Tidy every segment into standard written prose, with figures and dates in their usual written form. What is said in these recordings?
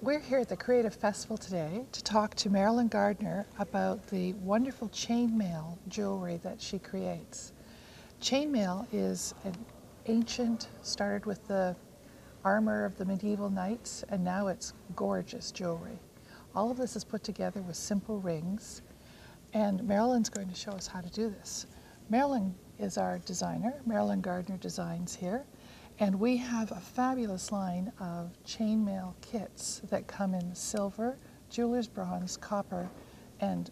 We're here at the Creative Festival today to talk to Marilyn Gardiner about the wonderful chainmail jewelry that she creates. Chainmail is an ancient, started with the armor of the medieval knights, and now it's gorgeous jewelry. All of this is put together with simple rings, and Marilyn's going to show us how to do this. Marilyn is our designer. Marilyn Gardiner designs here. And we have a fabulous line of chainmail kits that come in silver, jeweler's bronze, copper, and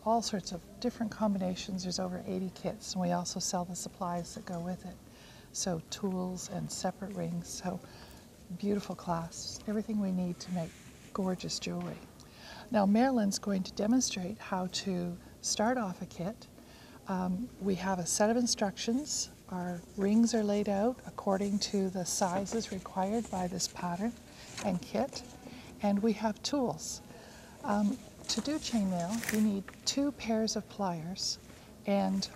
all sorts of different combinations. There's over 80 kits, and we also sell the supplies that go with it. So tools and separate rings, so beautiful clasps, everything we need to make gorgeous jewelry. Now Marilyn's going to demonstrate how to start off a kit. We have a set of instructions. Our rings are laid out according to the sizes required by this pattern and kit, and we have tools. To do chainmail, you need 2 pairs of pliers and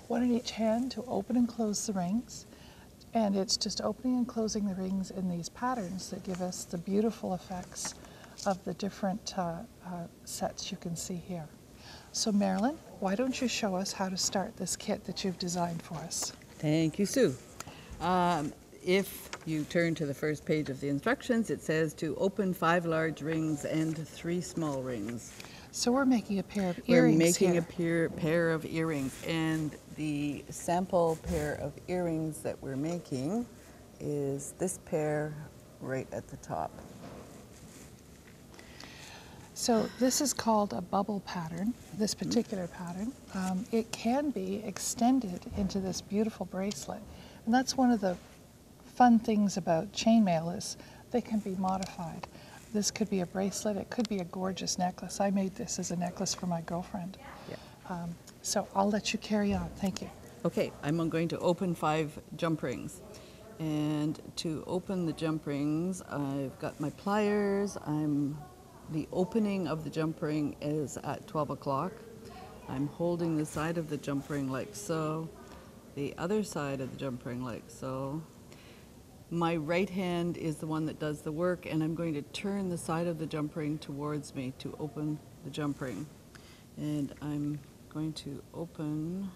one in each hand to open and close the rings, and it's just opening and closing the rings in these patterns that give us the beautiful effects of the different sets you can see here. So Marilyn, why don't you show us how to start this kit that you've designed for us? Thank you, Sue. If you turn to the first page of the instructions, it says to open 5 large rings and 3 small rings. So we're making a pair of earrings We're making here. a pair of earrings, and the sample pair of earrings that we're making is this pair right at the top. So this is called a bubble pattern, this particular pattern. It can be extended into this beautiful bracelet. And that's one of the fun things about chainmail is they can be modified. This could be a bracelet, it could be a gorgeous necklace. I made this as a necklace for my girlfriend. Yeah. So I'll let you carry on, thank you. Okay, I'm going to open 5 jump rings. And to open the jump rings, I've got my pliers. The opening of the jump ring is at 12 o'clock. I'm holding the side of the jump ring like so, the other side of the jump ring like so. My right hand is the one that does the work, and I'm going to turn the side of the jump ring towards me to open the jump ring. And I'm going to open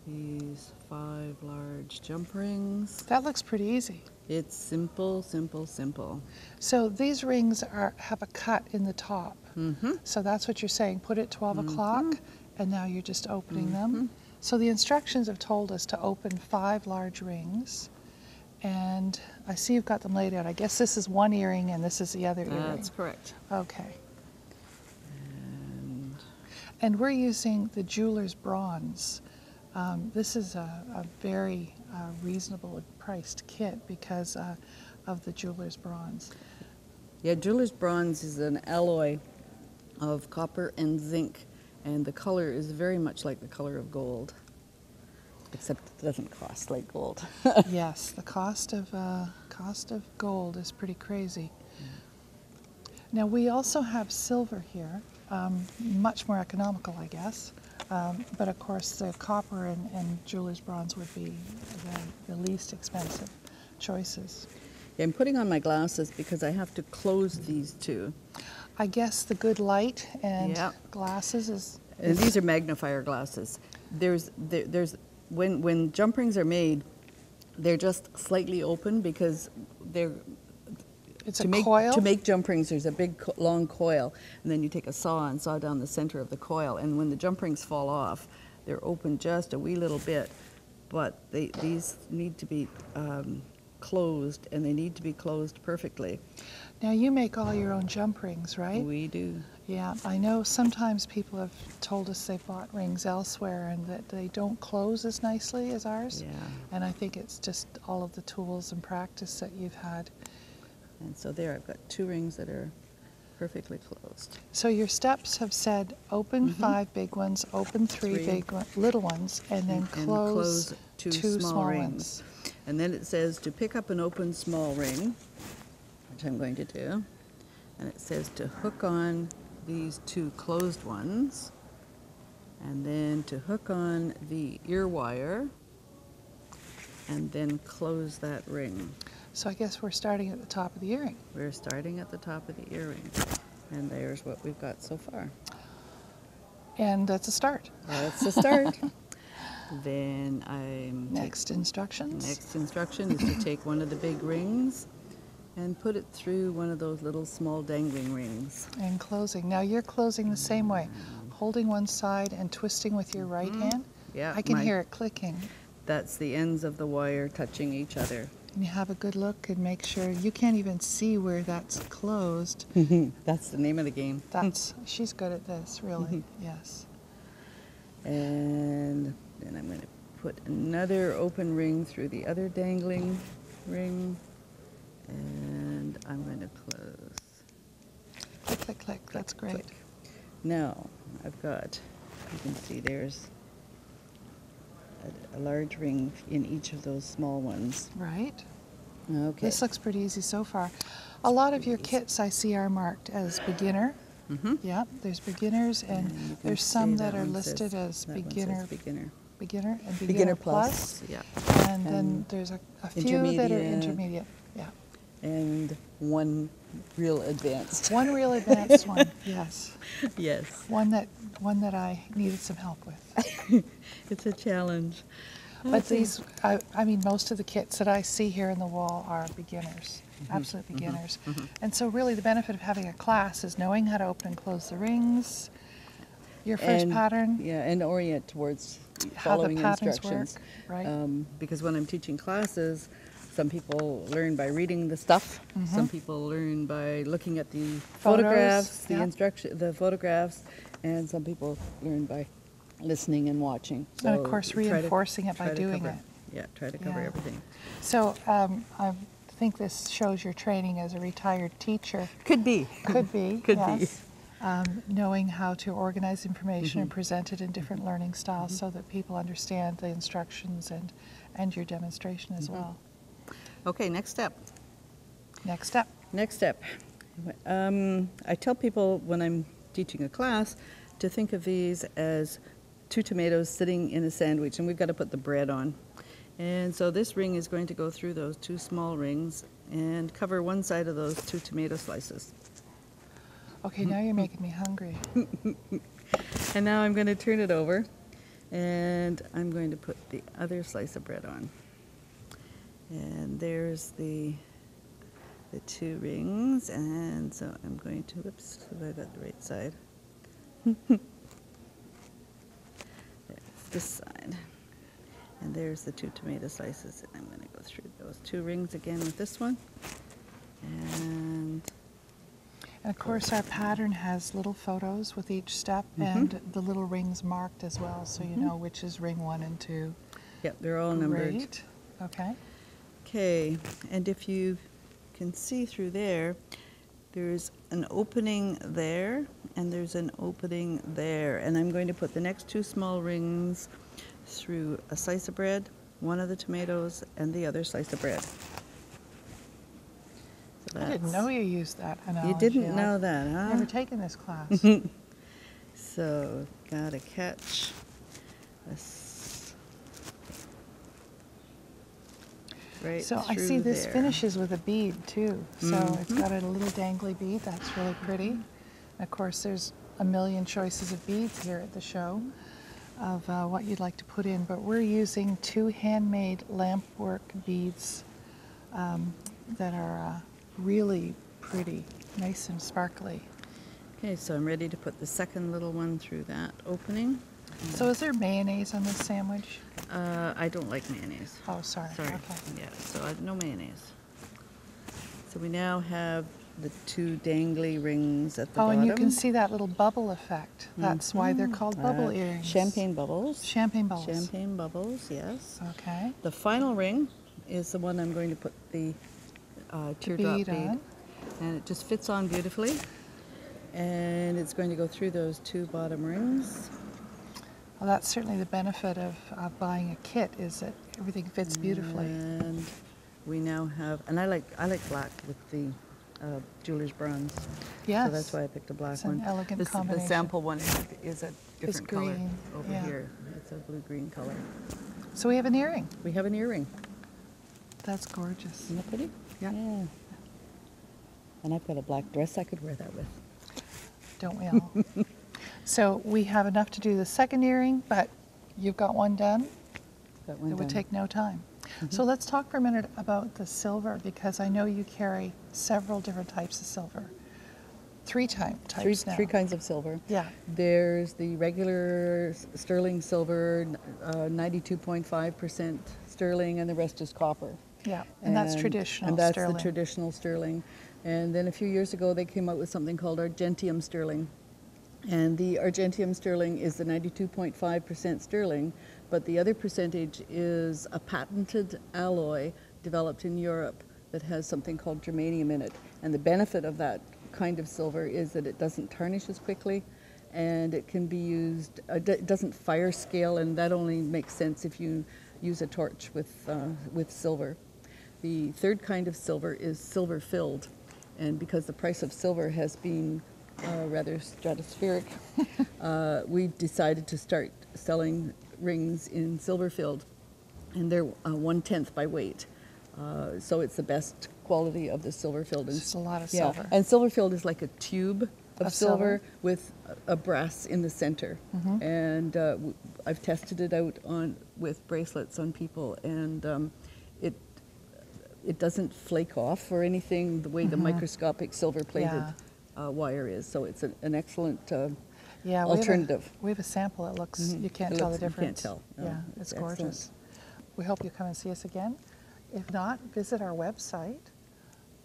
these 5 large jump rings. That looks pretty easy. It's simple, simple, simple. So these rings have a cut in the top. Mm-hmm. So that's what you're saying, put it 12 o'clock, and now you're just opening them. So the instructions have told us to open 5 large rings, and I see you've got them laid out. I guess this is one earring and this is the other earring. That's correct. Okay. And we're using the jeweler's bronze. This is a very reasonable priced kit because of the jeweler's bronze. Yeah, jeweler's bronze is an alloy of copper and zinc, and the color is very much like the color of gold, except it doesn't cost like gold. Yes, the cost of gold is pretty crazy. Now we also have silver here, much more economical, I guess. But of course, the copper and jeweler's bronze would be the least expensive choices. Yeah, I'm putting on my glasses because I have to close these two. I guess the good light and glasses is... And these are magnifier glasses. When jump rings are made, they're just slightly open because they're... coil? To make jump rings, there's a big, long coil, and then you take a saw and saw down the center of the coil, and when the jump rings fall off, they're open just a wee little bit, but these need to be closed, and they need to be closed perfectly. Now you make all your own jump rings, right? We do. Yeah, I know sometimes people have told us they bought rings elsewhere and that they don't close as nicely as ours. Yeah. And I think it's just all of the tools and practice that you've had. And so there, I've got 2 rings that are perfectly closed. So your steps have said open 5 big ones, open 3 little ones, and then close 2 small rings. ones. And then it says to pick up an open small ring, which I'm going to do. And it says to hook on these 2 closed ones, and then to hook on the ear wire, and then close that ring. So I guess we're starting at the top of the earring. We're starting at the top of the earring. And there's what we've got so far. And that's a start. That's the start. Then Next instruction is to take one of the big rings and put it through one of those little small dangling rings. And closing. Now you're closing the same way, holding one side and twisting with your right hand. Yeah, I can hear it clicking. That's the ends of the wire touching each other. And you have a good look and make sure you can't even see where that's closed. That's the name of the game. She's good at this, really. Yes. And then I'm going to put another open ring through the other dangling ring, and I'm going to close. Click, click, click. That's great. Click. Now I've got, you can see there's a large ring in each of those small ones. Right. Okay. This looks pretty easy so far. A lot of your kits I see are marked as beginner. Yeah, there's beginners, and there's some that are listed as beginner, and beginner plus. Yeah. And then there's a few that are intermediate. Yeah. And one real advanced. One real advanced one. Yes. Yes. One that I needed some help with. It's a challenge. But these, I mean, most of the kits that I see here in the wall are beginners, absolute beginners. And so really the benefit of having a class is knowing how to open and close the rings, your first pattern. Yeah, and orient towards how following the patterns instructions. Work, right? Because when I'm teaching classes, some people learn by reading the stuff. Some people learn by looking at the photographs, the photographs, and some people learn by listening and watching. So and of course reinforcing it by doing it. Yeah, try to cover everything. So I think this shows your training as a retired teacher. Could be. Could be. Could yes. Knowing how to organize information and present it in different learning styles so that people understand the instructions and your demonstration as well. Okay, next step. Next step. Next step. I tell people when I'm teaching a class to think of these as 2 tomatoes sitting in a sandwich, and we've got to put the bread on. And so this ring is going to go through those 2 small rings and cover one side of those 2 tomato slices. Okay, now you're making me hungry. And now I'm going to turn it over, and I'm going to put the other slice of bread on. And there's the 2 rings, and so I'm going to, whoops, have I got the right side? This side. And there's the 2 tomato slices, and I'm going to go through those 2 rings again with this one. And of course our pattern has little photos with each step and the little rings marked as well, so you know which is ring 1 and 2. Yep, they're all numbered. Great. Okay. Okay, and if you can see through there, there's an opening there, and there's an opening there. And I'm going to put the next 2 small rings through a slice of bread, one of the tomatoes, and the other slice of bread. So I didn't know you used that analogy. You didn't know that, huh? Never taken this class. So, gotta catch this. Right so I see this there. finishes with a bead too. So it's got a little dangly bead. That's really pretty. And of course, there's a million choices of beads here at the show of what you'd like to put in. But we're using 2 handmade lampwork beads that are really pretty, nice and sparkly. Okay, so I'm ready to put the second little one through that opening. So is there mayonnaise on this sandwich? I don't like mayonnaise. Oh, sorry. Sorry. Okay. Yeah, so no mayonnaise. So we now have the 2 dangly rings at the bottom. And you can see that little bubble effect. That's why they're called bubble earrings. Champagne bubbles. Champagne bubbles. Champagne bubbles, yes. Okay. The final ring is the one I'm going to put the teardrop bead on. And it just fits on beautifully. And it's going to go through those 2 bottom rings. Well, that's certainly the benefit of buying a kit, is that everything fits beautifully. And we now have, and I like black with the jeweler's bronze. Yes. So that's why I picked a black It's one. an elegant The combination. sample one is a different color green, over here. It's a blue-green color. So we have an earring. We have an earring. That's gorgeous. Isn't that pretty? Yeah. And I've got a black dress I could wear that with. Don't we all? So we have enough to do the second earring, but you've got one done. Got one It would done. take no time. So let's talk for a minute about the silver, because I know you carry several different types of silver. Types now. Three kinds of silver. Yeah. There's the regular sterling silver, 92.5% sterling, and the rest is copper. Yeah, and that's traditional And that's sterling. the traditional sterling. And then a few years ago, they came out with something called Argentium sterling. And the Argentium sterling is the 92.5% sterling, but the other percentage is a patented alloy developed in Europe that has something called germanium in it. And the benefit of that kind of silver is that it doesn't tarnish as quickly, and it can be used, it doesn't fire scale, and that only makes sense if you use a torch with silver. The third kind of silver is silver filled, and because the price of silver has been rather stratospheric, we decided to start selling rings in silver filled, and they're 1/10 by weight. So it's the best quality of the silver filled. It's just a lot of Yeah, silver. and silver filled is like a tube of Of silver silver? with a brass in the center. And I've tested it out with bracelets on people, and it doesn't flake off or anything the way the microscopic silver plated wire is. So it's an excellent Yeah, alternative. We have a sample. It looks, you can't tell the difference. You can't tell. No, Yeah, it's excellent. gorgeous. We hope you come and see us again. If not, visit our website.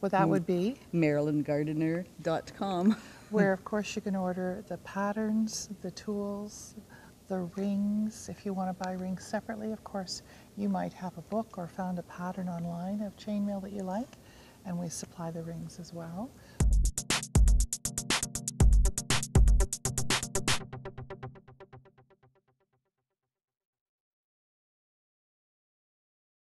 Well, that would be MarilynGardiner.com. where, of course, you can order the patterns, the tools, the rings. If you want to buy rings separately, of course, you might have a book or found a pattern online of chainmail that you like, and we supply the rings as well.